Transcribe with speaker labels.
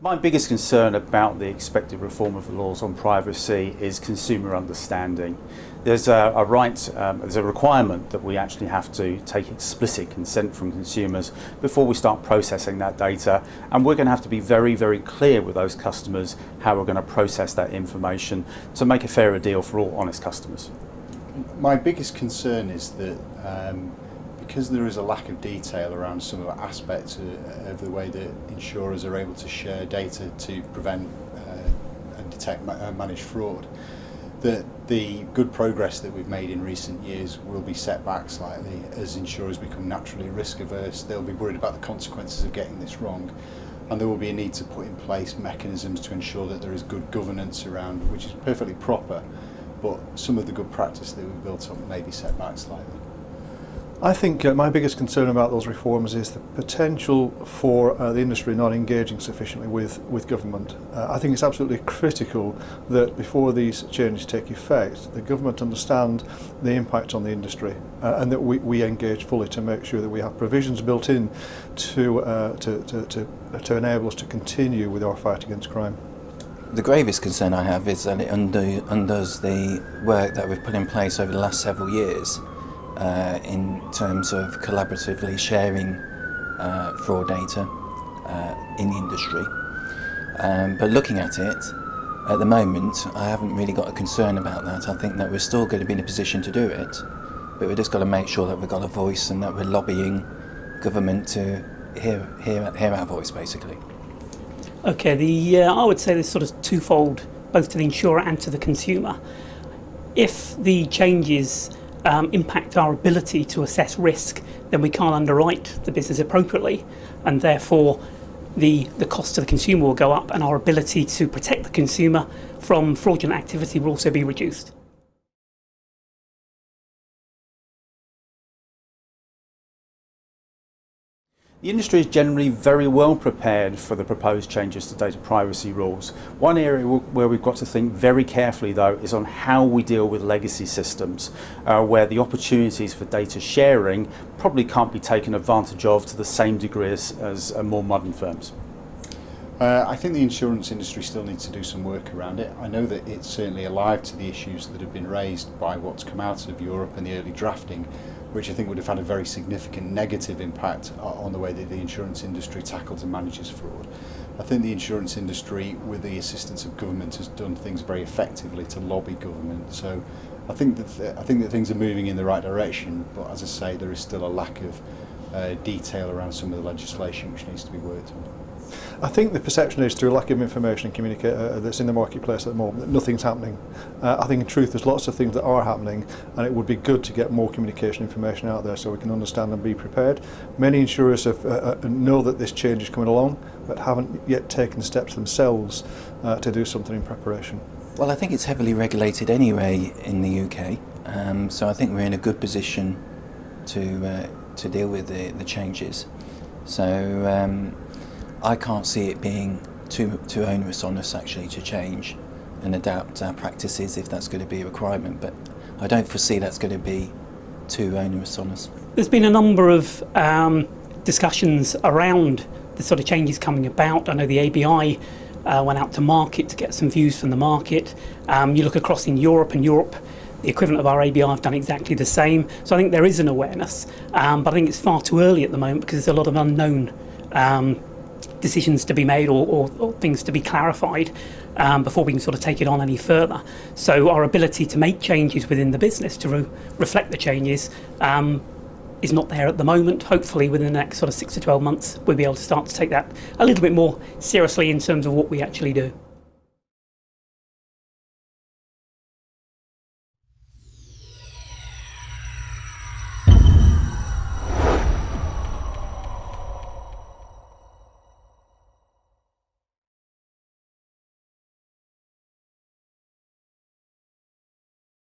Speaker 1: My biggest concern about the expected reform of the laws on privacy is consumer understanding. There's a requirement that we actually have to take explicit consent from consumers before we start processing that data, and we're going to have to be very, very clear with those customers how we're going to process that information to make a fairer deal for all honest customers.
Speaker 2: My biggest concern is that because there is a lack of detail around some of the aspects of the way that insurers are able to share data to prevent and detect manage fraud, that the good progress that we've made in recent years will be set back slightly as insurers become naturally risk averse. They'll be worried about the consequences of getting this wrong, and there will be a need to put in place mechanisms to ensure that there is good governance around, which is perfectly proper, but some of the good practice that we've built up may be set back slightly.
Speaker 3: I think my biggest concern about those reforms is the potential for the industry not engaging sufficiently with government. I think it's absolutely critical that before these changes take effect, the government understand the impact on the industry and that we engage fully to make sure that we have provisions built in to enable us to continue with our fight against crime.
Speaker 4: The gravest concern I have is that it undoes the work that we've put in place over the last several years in terms of collaboratively sharing fraud data in the industry. But looking at it, at the moment, I haven't really got a concern about that. I think that we're still going to be in a position to do it, but we've just got to make sure that we've got a voice and that we're lobbying government to hear our voice, basically.
Speaker 5: Okay, I would say there's sort of twofold, both to the insurer and to the consumer. If the changes impact our ability to assess risk, then we can't underwrite the business appropriately, and therefore the cost to the consumer will go up, and our ability to protect the consumer from fraudulent activity will also be reduced.
Speaker 1: The industry is generally very well prepared for the proposed changes to data privacy rules. One area where we've got to think very carefully, though, is on how we deal with legacy systems, where the opportunities for data sharing probably can't be taken advantage of to the same degree as more modern firms.
Speaker 2: I think the insurance industry still needs to do some work around it. I know that it's certainly alive to the issues that have been raised by what's come out of Europe and the early drafting, which I think would have had a very significant negative impact on the way that the insurance industry tackles and manages fraud. I think the insurance industry, with the assistance of government, has done things very effectively to lobby government. So I think that things are moving in the right direction, but as I say, there is still a lack of detail around some of the legislation which needs to be worked on.
Speaker 3: I think the perception is, through lack of information and communication that's in the marketplace at the moment, that nothing's happening. I think in truth there's lots of things that are happening, and it would be good to get more communication information out there so we can understand and be prepared. Many insurers know that this change is coming along, but haven't yet taken steps themselves to do something in preparation.
Speaker 4: Well, I think it's heavily regulated anyway in the UK, so I think we're in a good position to deal with the changes. So I can't see it being too onerous on us actually to change and adapt our practices if that's going to be a requirement, but I don't foresee that's going to be too onerous on us. There's
Speaker 5: been a number of discussions around the sort of changes coming about. I know the ABI went out to market to get some views from the market. You look across in Europe, and Europe, the equivalent of our ABI, have done exactly the same. So I think there is an awareness, but I think it's far too early at the moment because there's a lot of unknown decisions to be made or things to be clarified before we can sort of take it on any further. So our ability to make changes within the business to reflect the changes is not there at the moment. Hopefully within the next sort of 6 to 12 months we'll be able to start to take that a little bit more seriously in terms of what we actually do.